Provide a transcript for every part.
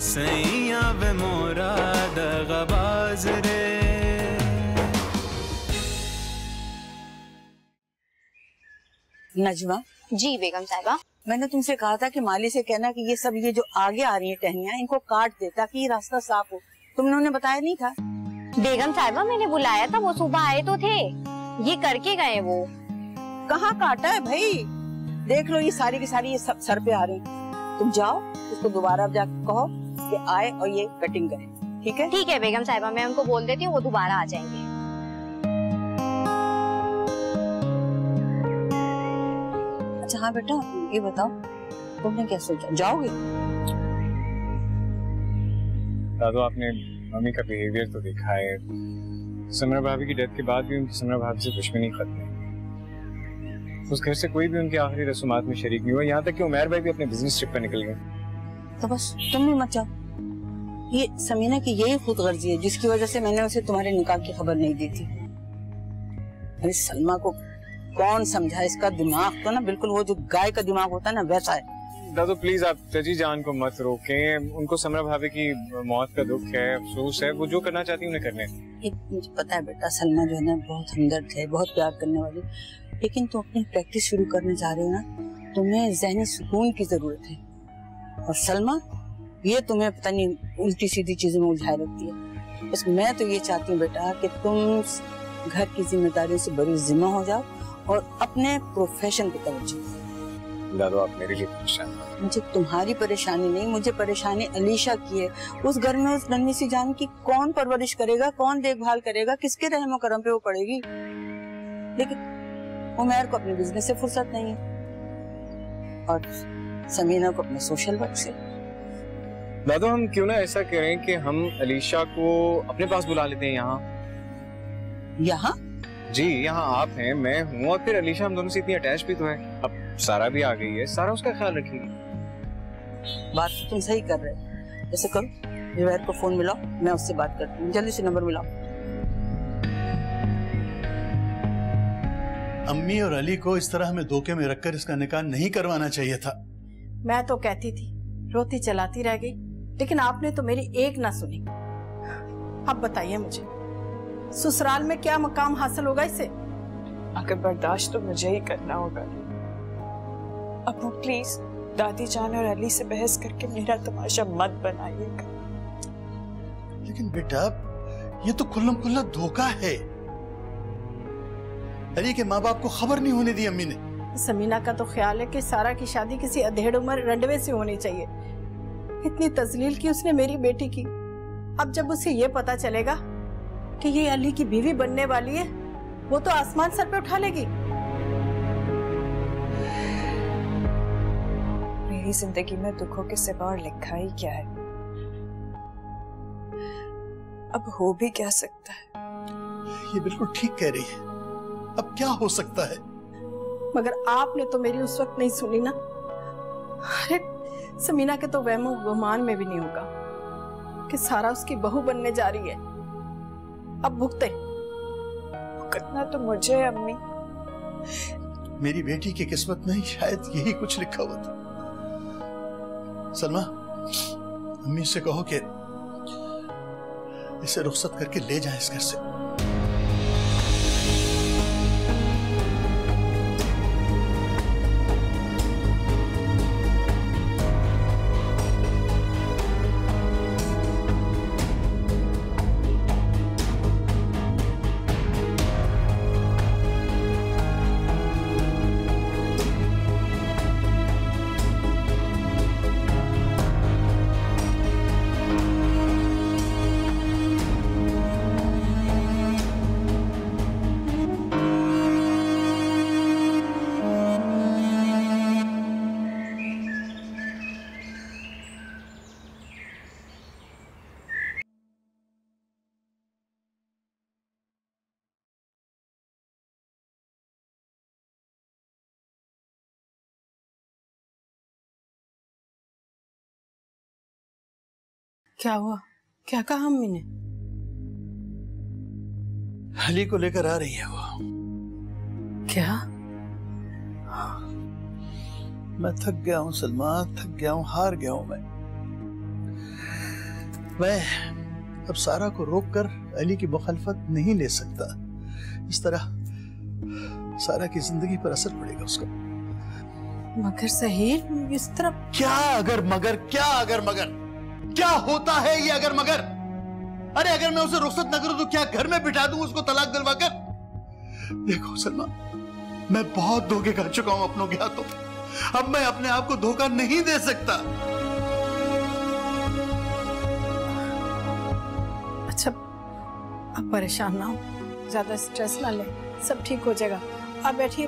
सैया वे मोरा दगाबाज रे। नजमा। जी बेगम साहिबा। मैंने तुमसे कहा था कि माली से कहना कि ये जो आगे आ रही है टहनियाँ इनको काट दे ताकि ये रास्ता साफ हो। तुमने उन्हें बताया नहीं था? बेगम साहिबा मैंने बुलाया था, वो सुबह आए तो थे, ये करके गए। वो कहाँ काटा है भाई? देख लो ये सारी की सारी ये सब सर पे आ रही। तुम जाओ उसको दोबारा जाकर कहो कि आए और ये कटिंग करे। ठीक है? ठीक है बेगम साहिबा, मैं उनको बोल देती हूँ, वो दोबारा आ जाएंगे। अच्छा हाँ बेटा, ये बताओ तुमने क्या सोचा, जाओगे? दादू आपने मम्मी का बिहेवियर तो देखा है। समरा भाभी की डेथ के बाद भी उनकी समरा भाभी से दुश्मनी खत्म नहीं। उस घर से कोई भी उनके आखिरी रस्मात में शरीक नहीं हुआ, यहाँ तक कि उमर भाई भी अपने बिजनेस ट्रिप पर निकल गए। तो बस तुम भी मत जाओ। ये समीना की यही खुदगर्जी है जिसकी वजह से मैंने उसे तुम्हारे निकाह की खबर नहीं दी थी। अरे सलमा को कौन समझा, इसका दिमाग तो ना बिल्कुल वो जो गाय का दिमाग होता है ना वैसा है। दादू प्लीज आप तजी जान को मत रोकें, उनको समरा भाभी की मौत का दुख है, अफसोस है, वो जो करना चाहती है उन्हें करने। मुझे पता है बेटा, सलमा जो है ना बहुत हमदर्द है, बहुत प्यार करने वाली, लेकिन तुम अपनी प्रैक्टिस शुरू करने जा रहे हो ना, तुम्हें ज़हनी सुकून की जरूरत है। और सलमा ये तुम्हें पता नहीं उल्टी सीधी चीजों में उलझाए रखती है। बस मैं तो ये चाहती हूँ बेटा कि तुम घर की जिम्मेदारियों से बड़ी जिम्मा हो जाओ और अपने प्रोफेशन पे तवज्जो दो। दादू आप मेरे लिए परेशान हैं। मुझे तुम्हारी परेशानी नहीं, मुझे परेशानी अलीशा की है। उस घर में उस नन्ही सी जान की कौन परवरिश करेगा, कौन देखभाल करेगा, किसके रहमो करम पे वो पड़ेगी। लेकिन उमर को अपने बिजनेस से फुर्सत नहीं है और समीना को अपने सोशल वर्क से। दादू हम क्यों ना ऐसा करें कि हम अलीशा को अपने पास बुला लेते हैं यहाँ। यहाँ? जी यहाँ आप हैं, मैं हूँ और फिर अलीशा, हम दोनों से इतनी अटैच भी तो है। अब सारा भी आ गई है, सारा उसका ख्याल रखेगी। बात तो तुम सही कर रहे हो। ऐसे करो जुबैर को फोन मिलाओ, मैं उससे बात करती हूँ, जल्दी से नंबर मिलाओ। अम्मी और अली को इस तरह हमें धोखे में रखकर इसका निकाह नहीं करवाना चाहिए था। मैं तो कहती थी, रोती चलाती रह गई, लेकिन आपने तो मेरी एक ना सुनी। अब बताइए मुझे, ससुराल में क्या मकाम हासिल होगा इसे? अगर बर्दाश्त तो मुझे ही करना होगा। अबू प्लीज दादी जान और अली से बहस करके मेरा तमाशा मत बनाइएगा। लेकिन बेटा ये तो खुल्लम खुल्ला धोखा है। अली के माँ बाप को खबर नहीं होने दी अम्मी ने। समीना का तो ख्याल है कि सारा की शादी किसी अधेड़ उम्र रंडवे से होनी चाहिए। इतनी तजलील की उसने मेरी बेटी की। अब जब उसे ये पता चलेगा कि ये अली की बीवी बनने वाली है, वो तो आसमान सर पे उठा लेगी। मेरी जिंदगी में दुखों के सिवा और लिखा ही क्या है? अब हो भी क्या सकता है? ये बिल्कुल ठीक कह रही है, अब क्या हो सकता है? मगर आपने तो मेरी उस वक्त नहीं सुनी ना। अरे समीना के तो वहमो गुमान में भी नहीं होगा कि सारा उसकी बहू बनने जा रही है। अब भुगते। भुगतना तो मुझे अम्मी। मेरी बेटी की किस्मत में शायद यही कुछ लिखा हुआ था। सलमा अम्मी से कहो कि इसे रुखसत करके ले जाएं इस घर से। क्या हुआ? क्या कहा अम्मी ने? अली को लेकर आ रही है वो। क्या? मैं थक गया हूं सलमा, थक गया हूं, हार गया हूं मैं। मैं अब सारा को रोककर अली की मुखालफत नहीं ले सकता। इस तरह सारा की जिंदगी पर असर पड़ेगा उसका। मगर सहीर, इस तरह क्या अगर मगर, क्या अगर मगर, क्या होता है ये अगर मगर? अरे अगर मैं उसे रुखसत न करूं तो क्या घर में बिठा दूं उसको तलाक दिलवाकर? देखो सलमा, मैं बहुत धोखे खा चुका हूं अपनों के हाथों। अब मैं अपने आप को धोखा नहीं दे सकता। अच्छा, आप परेशान ना हो, ज्यादा स्ट्रेस ना लें, सब ठीक हो जाएगा। आप बैठिए,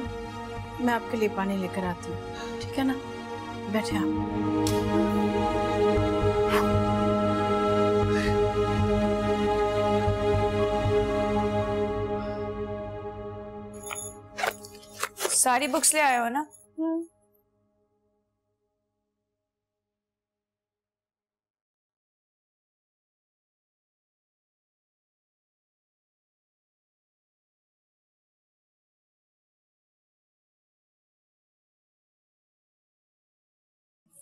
मैं आपके लिए पानी लेकर आती हूँ, ठीक है ना? बैठे आप। सारी बुक्स ले आए हो ना?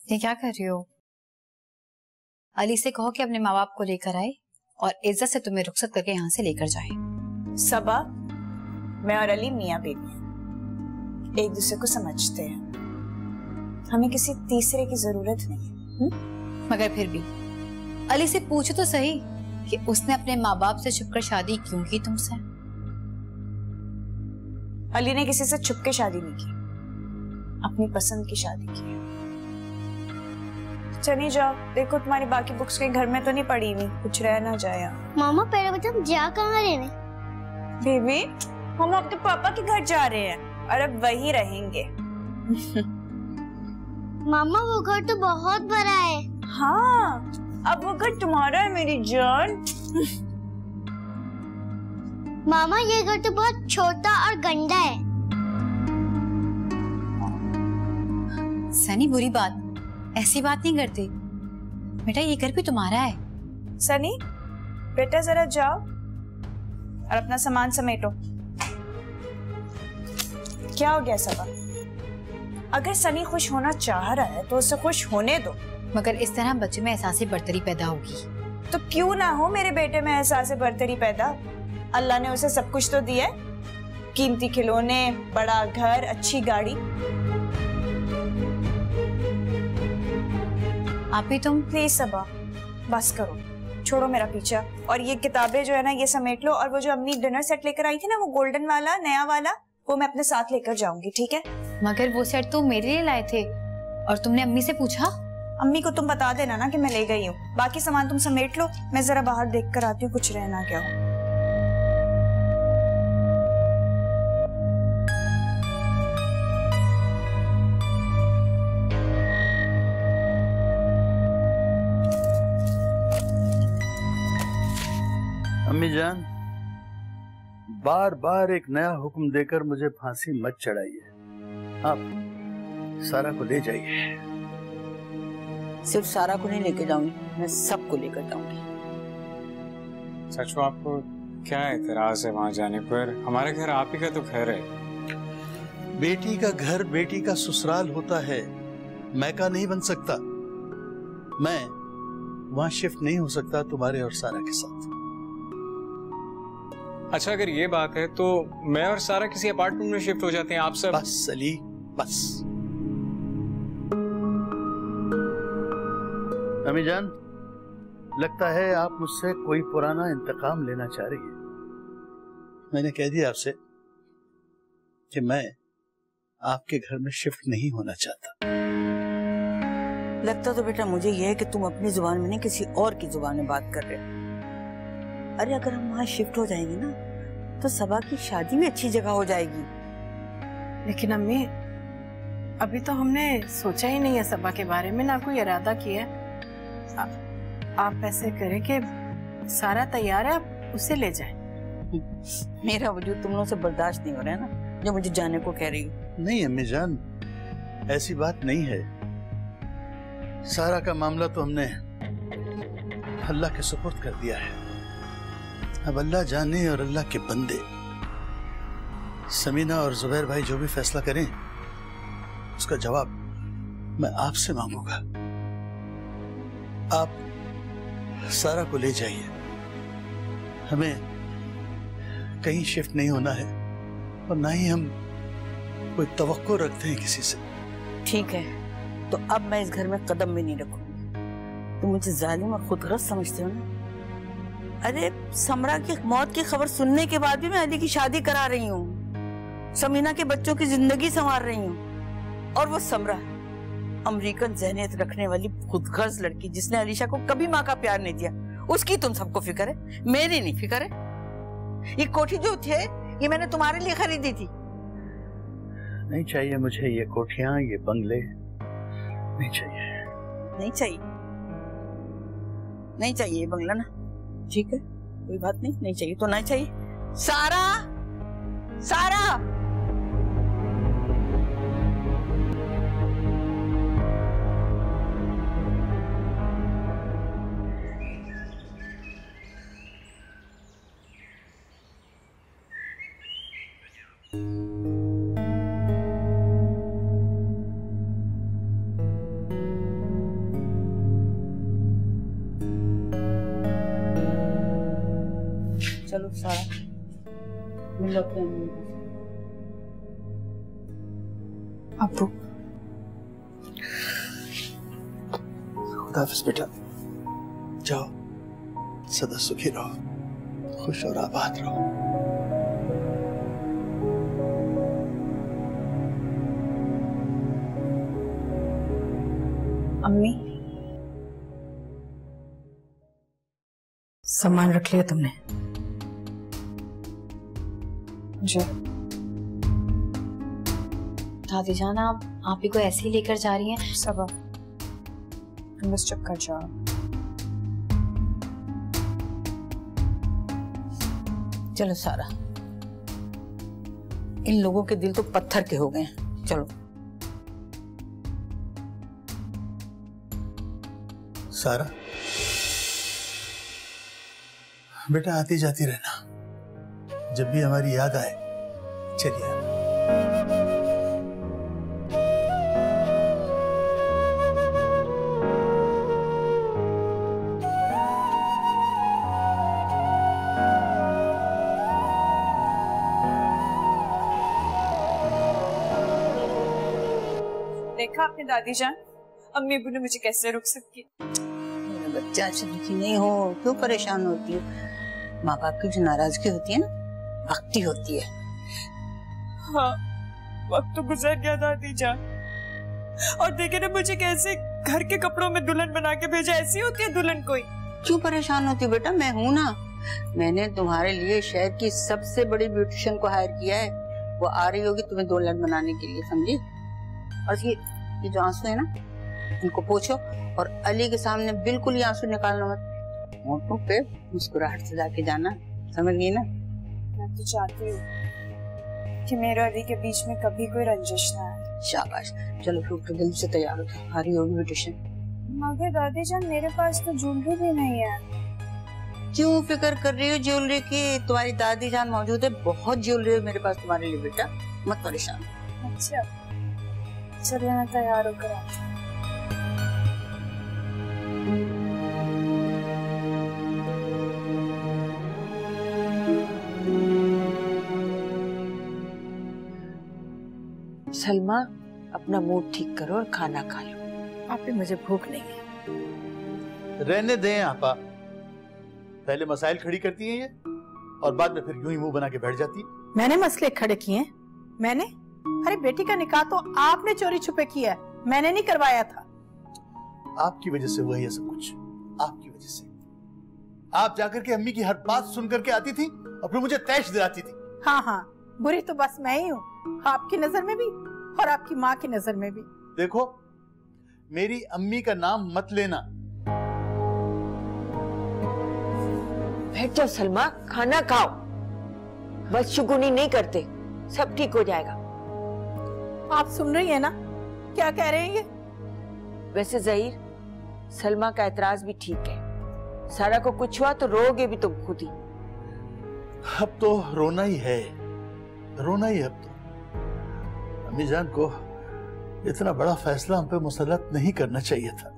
ये क्या कर रही हो? अली से कहो कि अपने माँ बाप को लेकर आए और इज्जत से तुम्हें रुखसत करके यहाँ से लेकर जाए। सबा, मैं और अली मियाँ बीवी हैं, एक दूसरे को समझते हैं, हमें किसी तीसरे की जरूरत नहीं है। मगर फिर भी अली से पूछो तो सही कि उसने अपने माँ बाप से छुपकर शादी क्यों की तुमसे? अली ने किसी से छुप के शादी नहीं की, अपनी पसंद की शादी की। चली जाओ, देखो तुम्हारी बाकी बुक्स कहीं घर में तो नहीं पड़ी हुई, कुछ रह ना जाए। मामा पहले बता, हम जा कहाँ रहे हैं? बेबी, हम अपने पापा के घर जा रहे हैं और अब वही रहेंगे। मामा वो घर तो बहुत बड़ा है। हाँ, अब वो घर तुम्हारा है मेरी जान। मामा ये घर तो बहुत छोटा और गंदा है। सनी, बुरी बात, ऐसी बात नहीं करते बेटा, ये घर भी तुम्हारा है। सनी बेटा जरा जाओ और अपना सामान समेटो। क्या हो गया सबा? अगर सनी खुश होना चाह रहा है तो उसे खुश होने दो, मगर इस तरह बच्चे में एहसास बर्तरी पैदा होगी। तो क्यों ना हो मेरे बेटे में एहसास बर्तरी पैदा। अल्लाह ने उसे सब कुछ तो दिया है, कीमती खिलौने, बड़ा घर, अच्छी गाड़ी। आप ही तुम। प्लीज सबा बस करो, छोड़ो मेरा पीछा और ये किताबें जो है ना ये समेट लो, और वो जो अम्मी डिनर सेट लेकर आई थी ना, वो गोल्डन वाला नया वाला, वो मैं अपने साथ लेकर जाऊंगी, ठीक है? मगर वो सेट तो मेरे लिए लाए थे और तुमने अम्मी से पूछा? अम्मी को तुम बता देना ना कि मैं ले गई हूँ। बाकी सामान तुम समेट लो, मैं जरा बाहर देख कर आती हूँ कुछ रहना क्या हो। अम्मी जान, बार बार एक नया हुक्म देकर मुझे फांसी मत चढ़ाइए। आप सारा को ले जाइए। सिर्फ सारा को नहीं लेके जाऊंगी, मैं सबको लेकर जाऊंगी। सचो आपको क्या एतराज है वहां जाने पर? हमारे घर आप ही का तो घर है। बेटी का घर बेटी का ससुराल होता है, मैका नहीं बन सकता। मैं वहां शिफ्ट नहीं हो सकता तुम्हारे और सारा के साथ। अच्छा, अगर ये बात है तो मैं और सारा किसी अपार्टमेंट में शिफ्ट हो जाते हैं, आप सब। बस अली, बस। अम्मी जान, लगता है आप मुझसे कोई पुराना इंतकाम लेना चाह रही है। मैंने कह दिया आपसे कि मैं आपके घर में शिफ्ट नहीं होना चाहता। लगता तो बेटा मुझे यह है कि तुम अपनी जुबान में नहीं किसी और की जुबान में बात कर रहे हो। अरे अगर हम वहां शिफ्ट हो जाएंगे ना तो सबा की शादी भी अच्छी जगह हो जाएगी। लेकिन अम्मी, अभी तो हमने सोचा ही नहीं है सबा के बारे में, ना कोई इरादा किया है। आप ऐसे करें कि सारा तैयार है, आप उसे ले जाएं। मेरा वजूद तुम लोगों से बर्दाश्त नहीं हो रहा है ना, जो मुझे जाने को कह रही हो। नहीं अम्मी जान, ऐसी बात नहीं है। सारा का मामला तो हमने अल्लाह के सुपुर्द कर दिया है। अब अल्लाह जाने और अल्लाह के बंदे, समीना और जुबैर भाई जो भी फैसला करें उसका जवाब मैं आपसे मांगूंगा। सारा को ले जाइए, हमें कहीं शिफ्ट नहीं होना है और ना ही हम कोई तवक्को रखते हैं किसी से। ठीक है, तो अब मैं इस घर में कदम भी नहीं रखूंगी। तुम मुझे जालिम और खुदगर्ज समझते हो ना? अरे समरा की मौत की खबर सुनने के बाद भी मैं अली की शादी करा रही हूँ, समीना के बच्चों की जिंदगी संवार रही हूँ। और वो समरा अमेरिकन ज़हनियत रखने वाली खुदगर्ज लड़की जिसने अलीशा को कभी माँ का प्यार नहीं दिया, उसकी तुम सबको फिक्र है, मेरी नहीं फिक्र है। ये कोठी जो थे ये मैंने तुम्हारे लिए खरीदी थी। नहीं चाहिए मुझे ये कोठियां, ये बंगले नहीं चाहिए। नहीं चाहिए, नहीं चाहिए ये बंगला ना? ठीक है, कोई बात नहीं, नहीं चाहिए तो नहीं चाहिए। सारा, सारा, चलो सारा मिलो अपने अम्मी को। अब्बू खुदा हाफिज बेटा, जाओ, सदा सुखी रहो, खुश और आबाद रहो। अम्मी, सामान रख लिया तुमने? जी। दादी जान, आप ही को ऐसे ही लेकर जा रही हैं? सबा, तुम बस चुप कर जाओ। चलो सारा, इन लोगों के दिल तो पत्थर के हो गए हैं। चलो सारा बेटा, आती जाती रहना, जब भी हमारी याद आए चलिए। देखा आपने दादी जान, अम्मी अब्बू ने मुझे कैसे रुखसत की। मेरा बच्चा अच्छी दुखी नहीं हो, क्यों परेशान होती हो? माँ बाप की जो नाराजगी होती है ना, वक्ती होती है। हाँ, वक्त तो गुजर गया दादी जान, और देखे ना मुझे कैसे घर के कपड़ों में दुल्हन बना के भेजा। ऐसी होती है दुल्हन कोई? क्यों परेशान होती बेटा, मैं हूं ना। मैंने तुम्हारे लिए शहर की सबसे बड़ी ब्यूटिशियन को हायर किया है, वो आ रही होगी तुम्हें दुल्हन बनाने के लिए, समझी? और ये जो आंसू है ना, इनको पोछो और अली के सामने बिल्कुल ये आंसू निकालना मत। होठों पे मुस्कुराहट सजा के जाना, समझ गई ना? मैं तो चाहती हूँ कि मेरे अली के बीच में कभी कोई रंजिश ना आए। शाबाश, चलो फिर तो जल्दी से तैयार हो, आ रही होगी ब्यूटिशियन। मगर दादी जान, मेरे पास तो ज्वेलरी भी नहीं है। क्यों फिक्र कर रही हो ज्वेलरी की? तुम्हारी दादी जान मौजूद है, बहुत ज्वेलरी है मेरे पास तुम्हारे लिए बेटा, मत परेशान। अच्छा चलिए, मैं तैयार होकर आती हूँ। सलमा, अपना मूड ठीक करो और खाना खा लो। आप भी, मुझे भूख नहीं है। रहने दें आपा, पहले मसाइल खड़ी करती हैं ये और बाद में फिर यूं ही मुंह बना के बैठ जाती है। मैंने मसले खड़े किए हैं? मैंने? अरे बेटी का निकाह तो आपने चोरी छुपे किया है, मैंने नहीं करवाया था। आपकी वजह से हुआ ये सब कुछ, आपकी वजह से। आप जाकर के अम्मी की हर बात सुन करके आती थी और फिर मुझे तैश दिलाती थी। हाँ हाँ, बुरी तो बस मैं ही हूँ, आपकी नजर में भी और आपकी माँ की नजर में भी। देखो, मेरी अम्मी का नाम मत लेना। बैठ जाओ सलमा, खाना खाओ, बदशुगुनी नहीं करते, सब ठीक हो जाएगा। आप सुन रही है ना क्या कह रहे हैं ये? वैसे जहीर, सलमा का एतराज भी ठीक है। सारा को कुछ हुआ तो रोगे भी तुम खुद ही। अब तो रोना ही है, रोना ही है अब तो। अम्मी जान को इतना बड़ा फैसला हम पे मुसल्लत नहीं करना चाहिए था।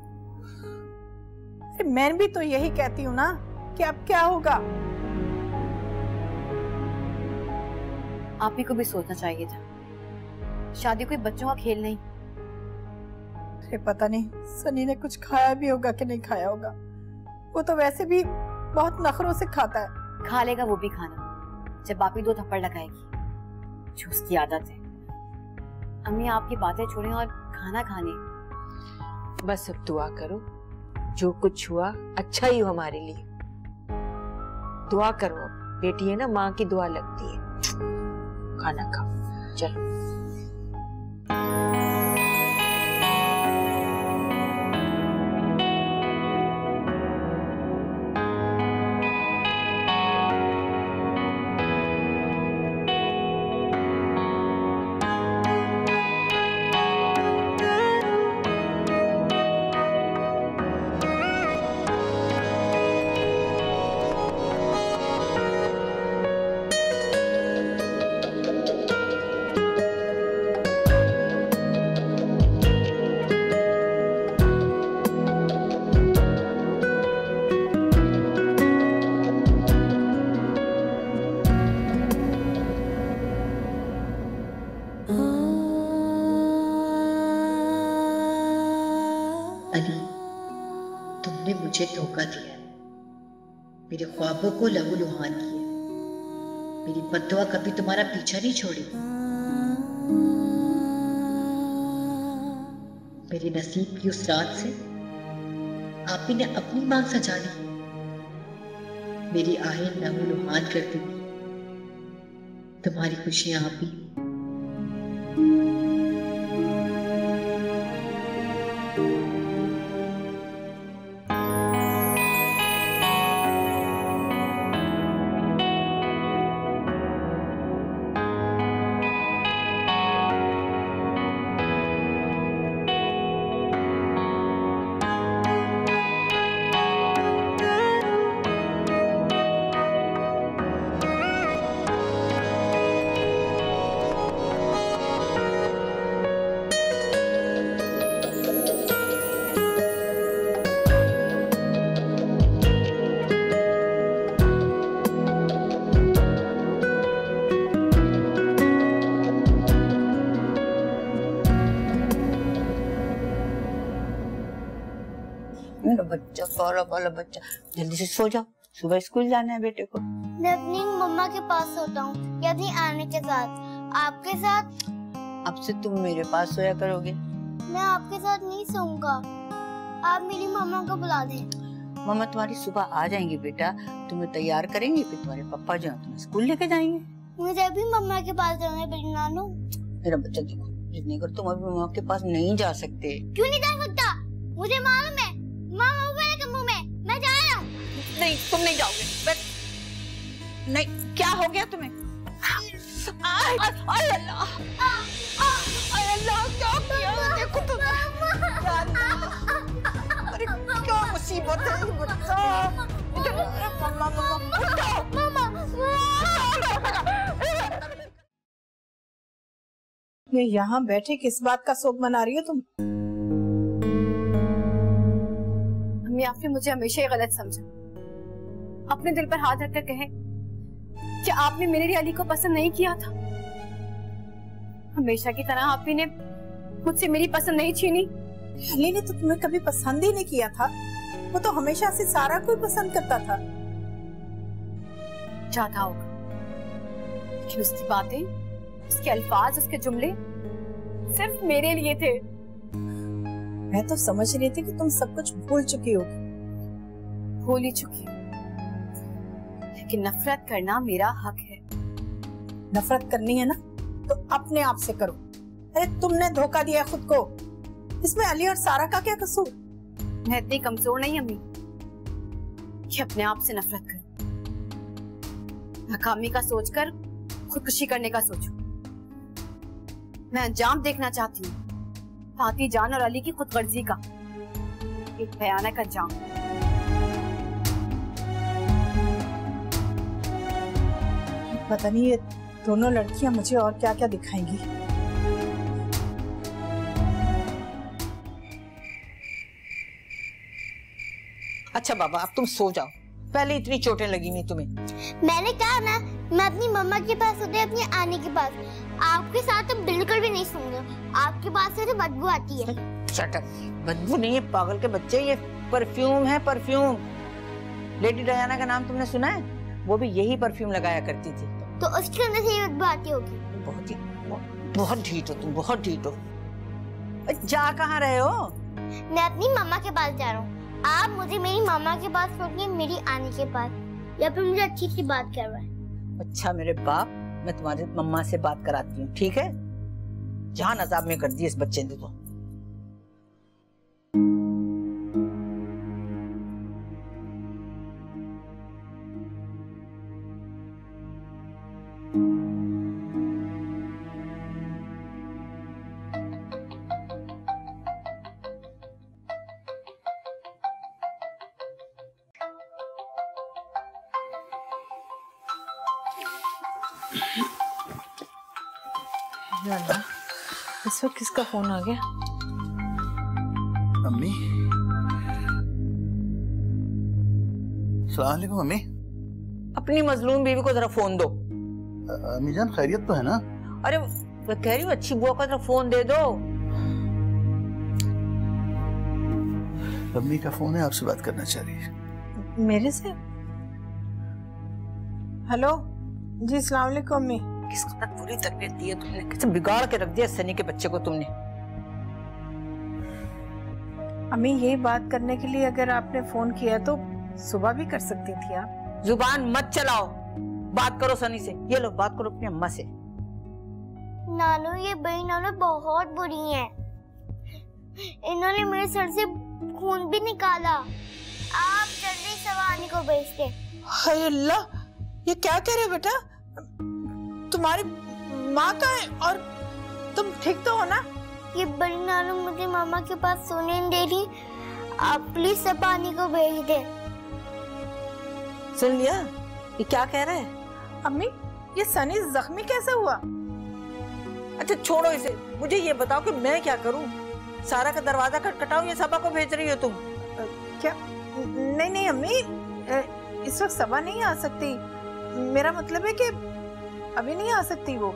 मैं भी तो यही कहती हूँ ना कि अब क्या होगा। आप ही को भी सोचना चाहिए था, शादी कोई बच्चों का खेल नहीं। अरे पता नहीं सनी ने कुछ खाया भी होगा कि नहीं खाया होगा। वो तो वैसे भी बहुत नखरों से खाता है। खा लेगा वो भी खाना जब आप ही 2 थप्पड़ लगाएगी, जो उसकी आदत है। अम्मी आपकी बातें छोड़ें और खाना खाने। बस अब दुआ करो, जो कुछ हुआ अच्छा ही हो हमारे लिए। दुआ करो, बेटी है ना, माँ की दुआ लगती है। खाना खाओ, चलो। अली, तुमने मुझे धोखा दिया, मेरे ख्वाबों को लहूलुहान किया। मेरी बद्दुआ कभी तुम्हारा पीछा नहीं छोड़ी। मेरे नसीब की उस रात से आप ही ने अपनी मांग सजा ली। मेरी आहें लहूलुहान कर दी। तुम्हारी खुशियां आप ही। मेरा बच्चा, पाला पाला बच्चा, जल्दी से सो जाओ, सुबह स्कूल जाना है बेटे को। मैं अपनी मम्मा के पास सोता हूँ या अपनी आने के साथ। आपके साथ? अब से तुम मेरे पास सोया करोगे। मैं आपके साथ नहीं सोऊंगा, आप मेरी मम्मा को बुला दें। मम्मा तुम्हारी सुबह आ जाएंगी बेटा, तुम्हें तैयार करेंगे, फिर तुम्हारे पापा जो है तुम्हें स्कूल लेके जाएंगे। मुझे भी मम्मा के पास जाना है बड़ी नानू। मेरा बच्चा देखो, जितनी कर तुम अभी मम्मा के पास नहीं जा सकते। क्यों नहीं जा सकता? मुझे मालूम है मामा मेरे मुंह में, मैं जा रहा हूँ। नहीं, तुम नहीं जाओगे। नहीं, क्या हो गया तुम्हें? अल्लाह, क्या किया? देखो तुम, अरे क्या मुसीबत है ये बच्चा। ये यहाँ बैठे किस बात का शोक मना रही हो तुम? अम्मी आपने मुझे हमेशा ही गलत समझा। अपने दिल पर हाथ रखकर कहें कि आपने मेरे लिए अली को पसंद नहीं किया था। हमेशा की तरह आप ही ने मुझसे मेरी पसंद नहीं छीनी। अली ने तो तुम्हें कभी पसंद ही नहीं किया था, वो तो हमेशा से सारा कोई पसंद करता था। चाहता होगा, लेकिन उसकी बातें, उसके अल्फाज, उसके जुमले सिर्फ मेरे लिए थे। मैं तो समझ रही थी कि तुम सब कुछ भूल चुकी हो। भूल ही चुकी, लेकिन नफरत करना मेरा हक है। नफरत करनी है ना तो अपने आप से करो। अरे तुमने धोखा दिया खुद को, इसमें अली और सारा का क्या कसूर? मैं इतनी कमजोर नहीं अम्मी कि अपने आप से नफरत करूं। नाकामी का सोचकर खुदकुशी करने का सोचूं। मैं अंजाम देखना चाहती हूँ फाती जान और अली की खुदगर्जी का, एक भयानक अंजाम। पता नहीं ये दोनों लड़कियां मुझे और क्या क्या दिखाएंगी। अच्छा बाबा अब तुम सो जाओ, पहले इतनी चोटें लगी नहीं तुम्हें। मैंने कहा ना मैं अपनी मम्मा के पास होते अपनी आने के पास, आपके साथ तो बिल्कुल भी नहीं सूंगा। आपके पास से तो बदबू आती है। शट अप, बदबू नहीं है पागल के बच्चे, ये परफ्यूम है परफ्यूम। लेडी डायना का नाम तुमने सुना है? वो भी यही परफ्यूम लगाया करती थी। तो उसके अंदर से ये बदबू आती होगी। बहुत ढीठ हो तुम, बहुत ढीठ हो। जा कहाँ रहे हो? मैं अपनी मम्मा के पास जा रहा हूँ। आप मुझे मेरी मम्मा के पास छोड़िए मेरी आने के पास, या फिर मुझे अच्छी सी बात करवाएं। अच्छा मेरे बाप, मैं तुम्हारी मम्मा से बात कराती हूँ, ठीक है? जान अजाब में कर दी इस बच्चे ने तो। इस वक्त किसका फोन आ गया? अम्मी, सलाम अलैकुम अम्मी। अपनी मजलूम बीवी को जरा फोन दो। अम्मी जान खैरियत तो है ना? अरे मैं कह रही हूँ अच्छी बुआ को जरा फोन दे दो। अम्मी का फोन है, आपसे बात करना चाह रही है। मेरे से? हेलो जी, सलाम अलैकुम अम्मी। किस कदर बुरी तरबियत दी है तुमने, कैसे बिगाड़ के रख दिया सनी के बच्चे को तुमने। अम्मी यही बात करने के लिए अगर आपने फोन किया तो सुबह भी कर सकती थी आप। जुबान मत चलाओ, बात करो सनी से। ये लो बात करो अपनी अम्मा से। नानू, ये बड़ी नानू बहुत बुरी हैं। इन्होंने मेरे सर से खून भी निकाला। आप जल्दी सवानी को भेज दे। हाय अल्लाह, ये क्या कह रहे बेटा? तुम्हारी माँ का है और तुम ठीक तो हो ना? ये बड़ी नानू मुझे मामा के पास सोने नहीं दे रही। आप प्लीज सपानी को भेज दे। सुन लिया ये क्या कह रहा है? अम्मी ये सनी जख्मी कैसे हुआ? अच्छा छोड़ो इसे, मुझे ये बताओ कि मैं क्या करूं? सारा का दरवाजा खटखटाऊं या सबा को भेज रही हो तुम? क्या? नहीं नहीं अम्मी, इस वक्त सबा नहीं आ सकती। मेरा मतलब है कि अभी नहीं आ सकती वो।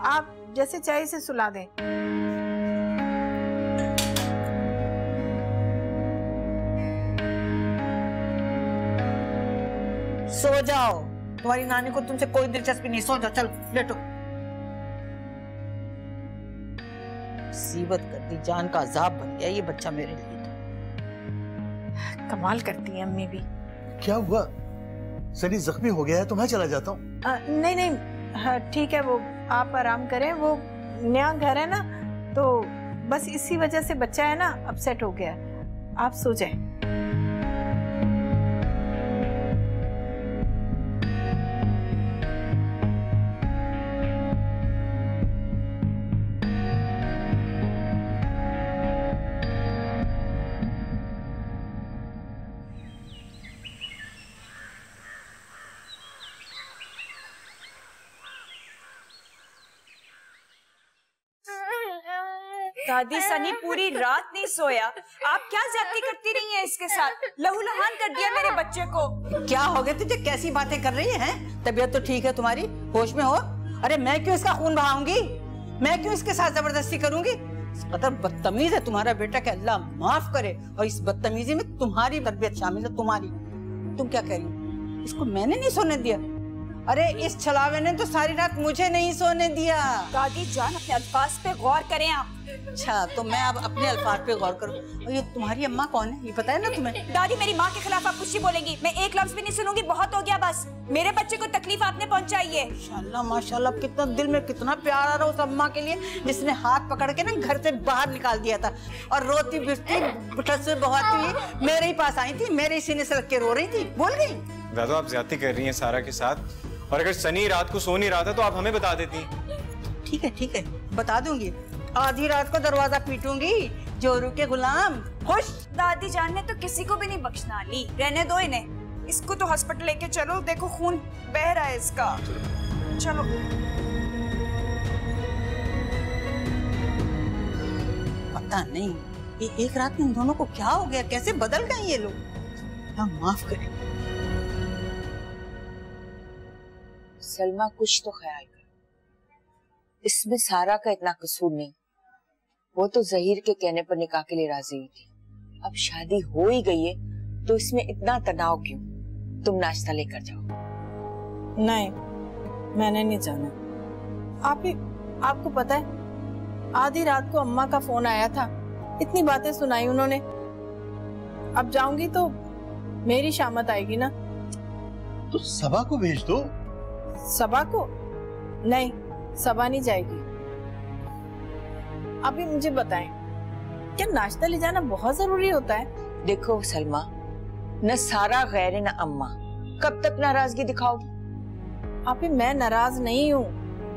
आप जैसे चाहे से सुला दें। सो जाओ, तुम्हारी नानी को तुमसे कोई दिलचस्पी नहीं। सो जाओ, चल लेटो। मुसीबत कर दी, जान का अजाब बन गया ये बच्चा मेरे लिए। कमाल करती है अम्मी भी। क्या हुआ? सनी जख्मी हो गया है तो मैं चला जाता हूँ। नहीं नहीं, हाँ, ठीक है, वो आप आराम करें। वो नया घर है ना, तो बस इसी वजह से बच्चा है ना अपसेट हो गया। आप सो जाएं। दादी, सनी पूरी रात नहीं सोया। आप क्या ज्यादती करती रही हैं इसके साथ? लहूलुहान कर दिया मेरे बच्चे को। क्या हो गया तुझे? कैसी बातें कर रही है? तबीयत तो ठीक है तुम्हारी? होश में हो? अरे मैं क्यों इसका खून बहाऊंगी? मैं क्यों इसके साथ जबरदस्ती करूंगी? इस कदर बदतमीज है तुम्हारा बेटा कि अल्लाह माफ करे। और इस बदतमीजी में तुम्हारी तरबियत शामिल है। तुम्हारी, तुम क्या कह रही हो? इसको मैंने नहीं सोने दिया। अरे इस छलावे ने तो सारी रात मुझे नहीं सोने दिया। दादी जान, अपने अल्फाज पे गौर करें आप। अच्छा तो मैं अब अपने अल्फाज पे गौर करूं। और ये तुम्हारी अम्मा कौन है, ये पता है ना तुम्हें? दादी, मेरी माँ के खिलाफ आप कुछ नहीं बोलेंगी। मैं एक लफ्ज भी नहीं सुनूंगी। बहुत हो गया बस। मेरे बच्चे को तकलीफ आपने पहुंचाई है। माशाल्लाह माशाल्लाह, कितना दिल में कितना प्यार आ रहा उस अम्मा के लिए जिसने हाथ पकड़ के ना घर से बाहर निकाल दिया था। और रोती बिस्ती से बहती हुई मेरे ही पास आई थी, मेरे सीने से लग के रो रही थी। बोल गई दादा आप ज्यादती कर रही हैं सारा के साथ। और अगर सनी रात को सो नहीं रहा था तो आप हमें बता देती। ठीक है बता दूंगी। आधी रात को दरवाजा पीटूंगी। जोरू के गुलाम खुश। दादी जान ने तो किसी को भी नहीं बख्शना। ली रहने दो इन्हें। इसको तो हॉस्पिटल लेके चलो। देखो खून बह रहा है इसका। चलो। पता नहीं ये एक रात में इन दोनों को क्या हो गया, कैसे बदल गए ये लोग। अल्लाह माफ करे। सलमा कुछ तो ख्याल कर, इसमें सारा का इतना कसूर नहीं। वो तो जहीर के कहने पर निकाह के लिए राजी हुई थी। अब शादी हो ही गई है तो इसमें इतना तनाव क्यों? तुम नाश्ता लेकर जाओ। नहीं, मैंने नहीं जाना। आपको पता है, आधी रात को अम्मा का फोन आया था, इतनी बातें सुनाई उन्होंने। अब जाऊंगी तो मेरी शामत आएगी ना। तो सबा को भेज दो। सबा को? नहीं, सबा नहीं जाएगी। अभी मुझे बताएं, क्या नाश्ता ले जाना बहुत जरूरी होता है? देखो सलमा, न सारा गैर है न अम्मा, कब तक नाराजगी दिखाओगी? अभी मैं नाराज नहीं हूँ,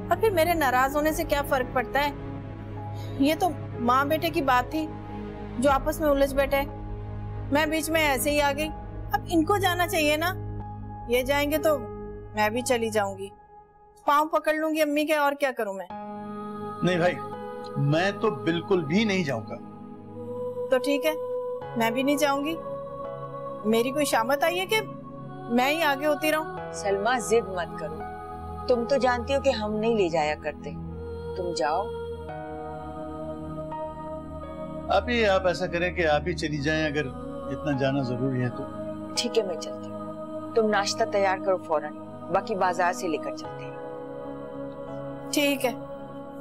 और फिर मेरे नाराज होने से क्या फर्क पड़ता है? ये तो माँ बेटे की बात थी जो आपस में उलझ बैठे। मैं बीच में ऐसे ही आ गई। अब इनको जाना चाहिए ना। ये जाएंगे तो मैं भी चली जाऊंगी, पाँव पकड़ लूंगी अम्मी के, और क्या करूं मैं? नहीं भाई, मैं तो बिल्कुल भी नहीं जाऊंगा। तो ठीक है, मैं भी नहीं जाऊंगी। मेरी कोई शामत आई है कि मैं ही आगे होती रहूं? सलमा जिद मत करो, तुम तो जानती हो कि हम नहीं ले जाया करते। तुम जाओ। आप ऐसा करें कि आप ही चली जाएं, अगर इतना जाना जरूरी है तो। ठीक है, मैं चलती हूँ। तुम नाश्ता तैयार करो फौरन, बाकी बाजार से लेकर चलते हैं। ठीक है,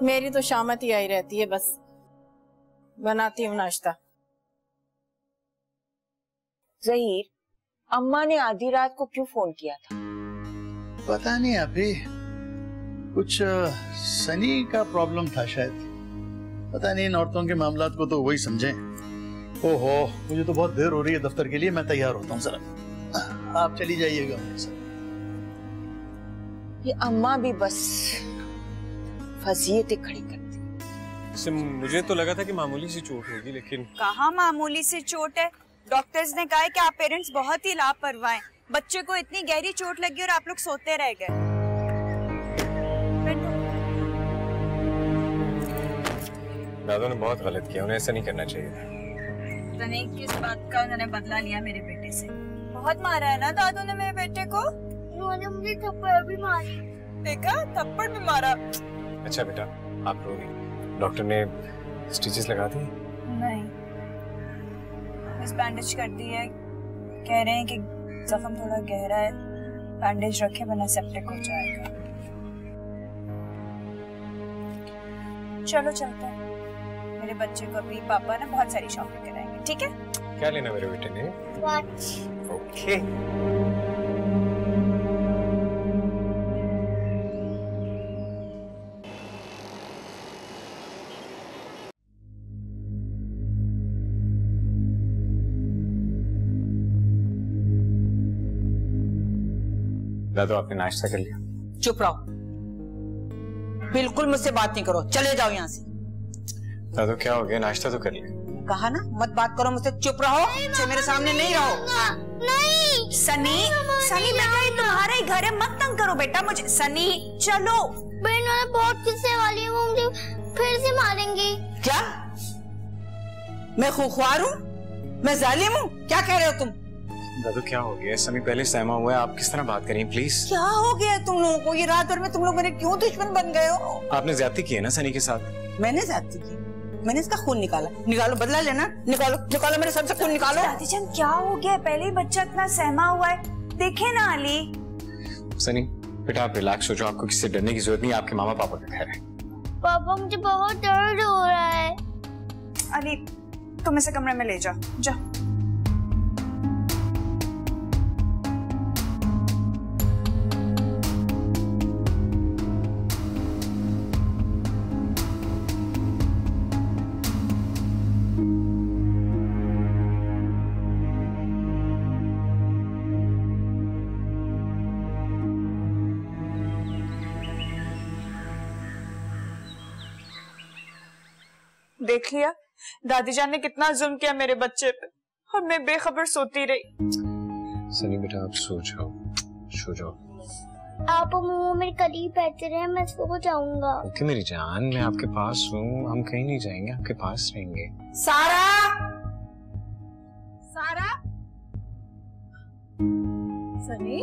मेरी तो शामत ही आई रहती है, बस बनाती हूँ नाश्ता। ज़हीर, अम्मा ने आधी रात को क्यों फोन किया था? पता नहीं अभी, कुछ सनी का प्रॉब्लम था शायद। पता नहीं, इन औरतों के मामलात को तो वही समझे। ओहो, मुझे तो बहुत देर हो रही है दफ्तर के लिए, मैं तैयार होता हूँ जरा। आप चली जाइएगा मेरे साथ। ये अम्मा भी बस फजीयतें खड़ी करती। मुझे तो लगा था कि मामूली सी चोट होगी, लेकिन कहाँ मामूली सी चोट है। डॉक्टर्स ने कहा है कि आप पेरेंट्स बहुत ही लापरवाह हैं। बच्चे को इतनी गहरी चोट लगी और आप लोग सोते रह गए। दादू ने बहुत गलत किया, उन्हें ऐसा नहीं करना चाहिए था। पता नहीं किस बात का उन्होंने बदला लिया मेरे बेटे से। बहुत मारा है ना दादू ने मेरे बेटे को। उन्होंने मुझे थप्पड़ भी मारी। देखा, थप्पड़ भी मारा। अच्छा बेटा, आप रोगी। डॉक्टर ने स्टिचेस लगा दी? नहीं, बस बैंडेज कर दी है। कह रहे हैं कि जख्म थोड़ा गहरा है, बैंडेज रखे वरना सेप्टिक हो जाएगा। चलो चलते हैं, मेरे बच्चे को अभी पापा ना बहुत सारी शॉपिंग कराएंगे। ठीक है? क्या लेना मेरे बेटे ने? ओके। दादू, आपने नाश्ता कर लिया? चुप रहो, बिल्कुल मुझसे बात नहीं करो, चले जाओ यहाँ से। दादू क्या हो गया? नाश्ता तो कर लिया। कहा ना मत बात करो मुझसे, चुप रहो, मेरे सामने नहीं रहो। नहीं सनी, सनी बेटा ये तुम्हारा ही घर है, मत तंग करो बेटा मुझे। सनी चलो। बहन बहुत गुस्से वाली है, वो मुझे फिर से मारेंगी। क्या? मैं खुख्वार हूँ? मैं जालिम हूँ? क्या कह रहे हो तुम? दादू क्या हो गया? समी पहले सहमा हुआ है, आप किस तरह बात करें प्लीज। क्या हो गया तुम लोगों को? ये रात भर में तुम लोग मेरे क्यों दुश्मन बन गए हो? आपने ज्यादती की है ना सनी के साथ। मैंने ज्यादती की? मैंने इसका खून निकाला। निकालो, बदला लेना। निकालो, निकालो मेरे सर से खून निकालो। दादी जान क्या हो गया? पहले ही बच्चा इतना सहमा हुआ है, देखे ना अली। सनी बेटा आप रिलैक्स हो जाओ, आपको किसी से डरने की जरूरत नहीं, आपके मामा पापा का घर है। पापा मुझे बहुत दर्द हो रहा है। अली तुम इसे कमरे में ले जाओ, जाओ। देख लिया दादी जान ने कितना जुल्म किया मेरे बच्चे पे, और मैं बेखबर सोती रही। सनी बेटा आप सो जाओ, सो जाओ। आप मम्मा मेरे करीब बैठे रहे, मैं सो जाऊंगा। ओके मेरी जान, मैं आपके पास हूँ, हम कहीं नहीं जाएंगे, आपके पास रहेंगे। सारा, सारा, सनी,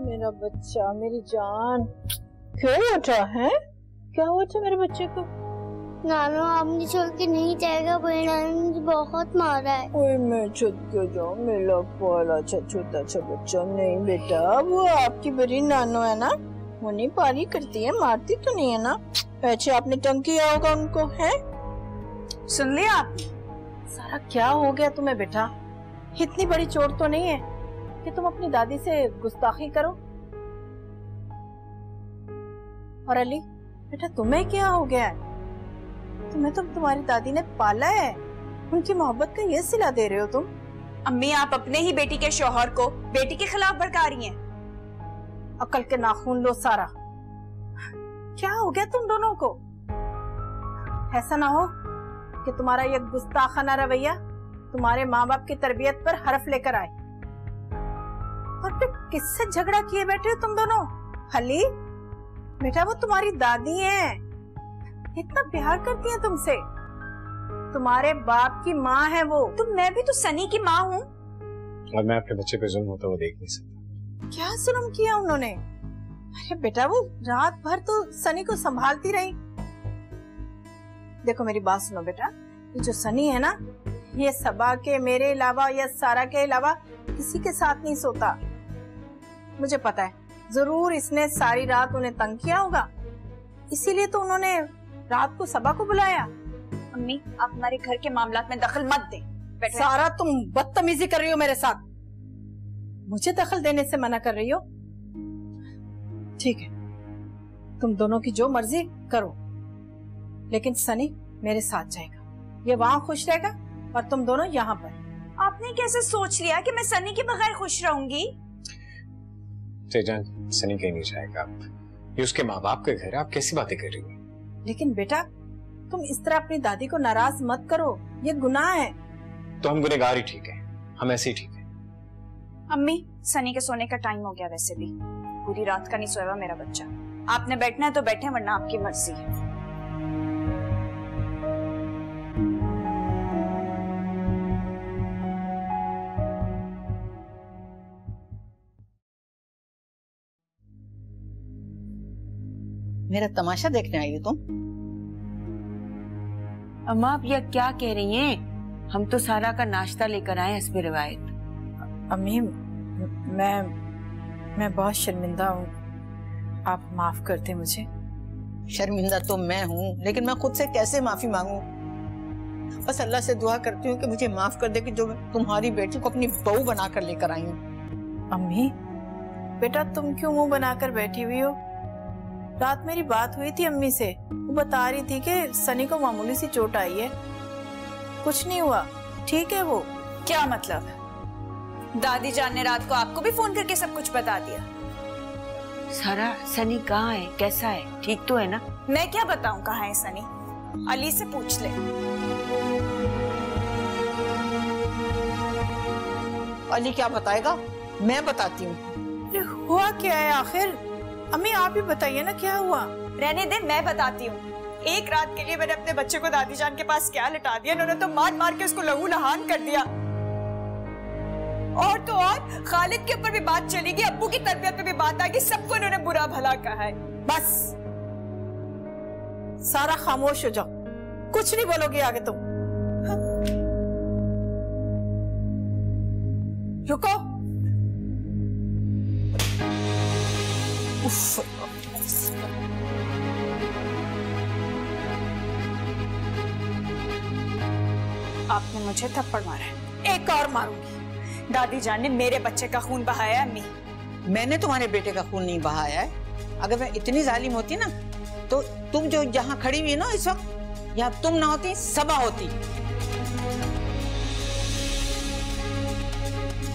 मेरा बच्चा, मेरी जान, क्यों उठा है? क्या हुआ था मेरे बच्चे को? नानू आपने छोड़ के नहीं जाएगा, बड़ी नानी ने मुझे बहुत मारा है। ओए मैं छुट के जाऊँ, मेरा पाला छोटा सा बच्चा। नहीं बेटा, वो आपकी बड़ी नानू है ना, वो नहीं पारी करती है, मारती तो नहीं है ना? ऐसे आपने तंग किया होगा उनको, है? सुन लिया आप? सारा क्या हो गया तुम्हें बेटा? इतनी बड़ी चोट तो नहीं है कि तुम अपनी दादी से गुस्ताखी करो। और अली बेटा, तुम्हें क्या हो गया है? तुम्हें तो तुम्हारी दादी ने पाला है, उनकी मोहब्बत का ये सिला दे रहे हो तुम। अम्मी, आप अपने ही बेटी के शौहर को बेटी के खिलाफ भड़का रही हैं। अकल के नाखून लो सारा, क्या हो गया तुम दोनों को? ऐसा ना हो कि तुम्हारा ये गुस्ताखाना रवैया तुम्हारे माँ बाप की तरबियत पर हर्फ लेकर आए। और फिर किससे झगड़ा किए बैठे हो तुम दोनों? अली बेटा, वो तुम्हारी दादी हैं, इतना प्यार करती हैं तुमसे, तुम्हारे बाप की माँ है वो। तो मैं भी तो सनी की माँ हूँ। और मैं अपने बच्चे पे जुल्म होता हुआ देख नहीं सकता। क्या जुल्म किया उन्होंने? अरे बेटा, वो रात भर तो सनी को संभालती रही। देखो मेरी बात सुनो बेटा, ये जो सनी है ना, ये सबा के मेरे अलावा या सारा के अलावा किसी के साथ नहीं सोता। मुझे पता है, जरूर इसने सारी रात उन्हें तंग किया होगा, इसीलिए तो उन्होंने रात को सबा को बुलाया। अम्मी, आप हमारे घर के मामलात में दखल मत दें। सारा तुम बदतमीजी कर रही हो मेरे साथ, मुझे दखल देने से मना कर रही हो। ठीक है, तुम दोनों की जो मर्जी करो, लेकिन सनी मेरे साथ जाएगा, ये वहाँ खुश रहेगा और तुम दोनों यहाँ पर। आपने कैसे सोच लिया कि मैं सनी के बगैर खुश रहूंगी? तेजान, सनी कहीं नहीं जाएगा। ये उसके माँ बाप के घर है, आप कैसी बातें कर रही हो? लेकिन बेटा, तुम इस तरह अपनी दादी को नाराज मत करो, ये गुनाह है। तो हम गुनहगार ही ठीक है, हम ऐसे ही ठीक है। अम्मी, सनी के सोने का टाइम हो गया, वैसे भी पूरी रात का नहीं सोया मेरा बच्चा। आपने बैठना है तो बैठे, वरना आपकी मर्जी है। मेरा तमाशा देखने आई हो तुम? अम्मा, आप यह क्या कह रही हैं? हम तो सारा का नाश्ता लेकर आए हस्बे रिवायत। अम्मी, मैं बहुत शर्मिंदा हूँ, आप माफ कर दे मुझे। शर्मिंदा तो मैं हूँ, लेकिन मैं खुद से कैसे माफी मांगू? बस अल्लाह से दुआ करती हूँ कि मुझे माफ कर दे कि जो तुम्हारी बेटी को अपनी बहू बनाकर लेकर आई हूँ। अम्मी बेटा, तुम क्यों मुंह बनाकर बैठी हुई हो? रात मेरी बात हुई थी अम्मी से, वो बता रही थी कि सनी को मामूली सी चोट आई है, कुछ नहीं हुआ, ठीक है वो। क्या मतलब? दादी जान ने रात को आपको भी फोन करके सब कुछ बता दिया? सारा, सनी कहाँ है, कैसा है, ठीक तो है ना? मैं क्या बताऊं कहाँ है सनी, अली से पूछ ले। अली क्या बताएगा, मैं बताती हूँ। हुआ क्या है आखिर? अम्मी आप ही बताइए ना, क्या हुआ? रहने दे, मैं बताती हूँ। एक रात के लिए मैंने अपने बच्चे को दादी जान के पास क्या लिटा दिया, उन्होंने तो मार मार के उसको लहू लहान कर दिया। और तो और खालिद के ऊपर भी बात चलेगी, अब्बू की तरबियत पे भी बात आएगी, सबको इन्होंने बुरा भला कहा है। बस सारा खामोश हो जाओ, कुछ नहीं बोलोगे आगे तुम। रुको। आपने मुझे थप्पड़ मारा है। एक और मारूंगी। दादी जान ने मेरे बच्चे का खून बहाया है। अम्मी, मैंने तुम्हारे बेटे का खून नहीं बहाया है। अगर मैं इतनी जालिम होती ना, तो तुम जो यहाँ खड़ी हुई ना इस वक्त, या तुम ना होती, सबा होती।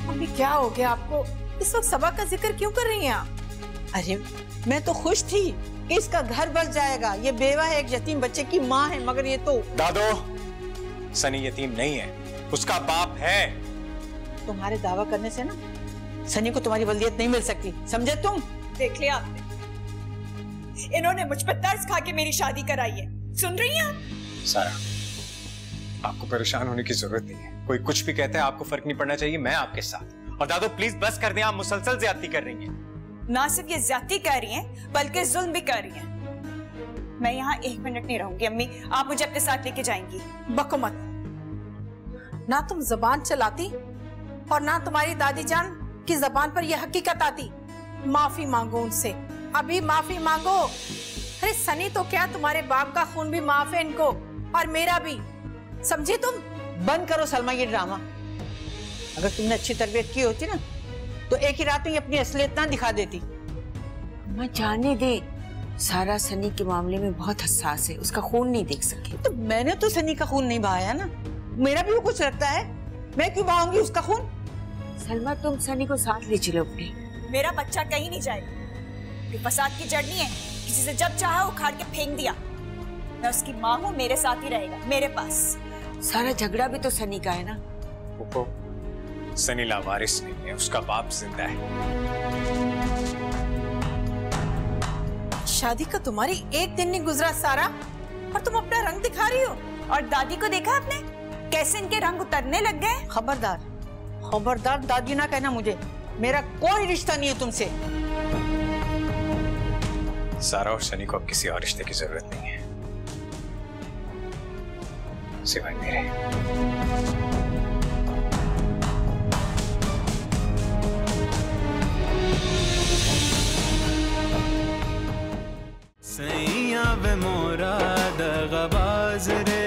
अम्मी क्या हो गया आपको? इस वक्त सबा का जिक्र क्यों कर रही हैं आप? अरे मैं तो खुश थी कि इसका घर बस जाएगा, ये बेवा है, एक यतीम बच्चे की माँ है, मगर ये तो। दादो, सनी यतीम नहीं है, उसका बाप है। तुम्हारे दावा करने से ना सनी को तुम्हारी वल्दियत नहीं मिल सकती, समझे तुम? देख लिया आपने, इन्होंने मुझ पर तर्स खा के मेरी शादी कराई है। सुन रही हैं आप? सारा, आपको परेशान होने की जरूरत नहीं है। कोई कुछ भी कहता है आपको फर्क नहीं पड़ना चाहिए, मैं आपके साथ। और दादो प्लीज बस कर दें, आप मुसलसल ज्यादती कर रही हैं। ना सिर्फ ये ज्यादती कर रही हैं बल्कि जुल्म भी कर रही हैं। मैं यहाँ 1 मिनट नहीं रहूंगी अम्मी, आप मुझे अपने साथ लेके जाएंगी। बको मत, ना तुम जबान चलाती और ना तुम्हारी दादी जान की जबान पर यह हकीकत आती। माफी मांगो उनसे, अभी माफी मांगो। अरे सनी तो क्या, तुम्हारे बाप का खून भी माफ है इनको, और मेरा भी, समझी तुम? बंद करो सलमा ये ड्रामा। अगर तुमने अच्छी तरबियत की होती ना तो एक ही रात में अपनी असलियत ना दिखा देती। मैं जाने दे, सारा सनी के मामले में बहुत हसास है, उसका खून नहीं देख सके। तो मैंने तो सनी का खून नहीं बहाया ना, मेरा भी वो कुछ लगता है, मैं क्यों बहाऊंगी उसका खून? सलमा तुम सनी को साथ ले चलो अपने। मेरा बच्चा कहीं नहीं जाएगा, ये फसाद की जड़ नहीं है, किसी से जब चाहा उखाड़ के फेंक दिया। मैं उसकी माँ हूँ, मेरे साथ ही रहेगा, मेरे पास। सारा झगड़ा भी तो सनी का है ना। पुप्पो, सनी लावारिस नहीं है, उसका बाप जिंदा है। शादी का तुम्हारी एक दिन नहीं गुजरा सारा, और तुम अपना रंग दिखा रही हो। और दादी को देखा आपने कैसे इनके रंग उतरने लग गए? खबरदार, खबरदार दादी ना कहना मुझे, मेरा कोई रिश्ता नहीं है तुमसे। सारा और सनी को अब किसी और रिश्ते की जरूरत नहीं है सिवाय मेरे। सैया वे मोरा दगाबाज रे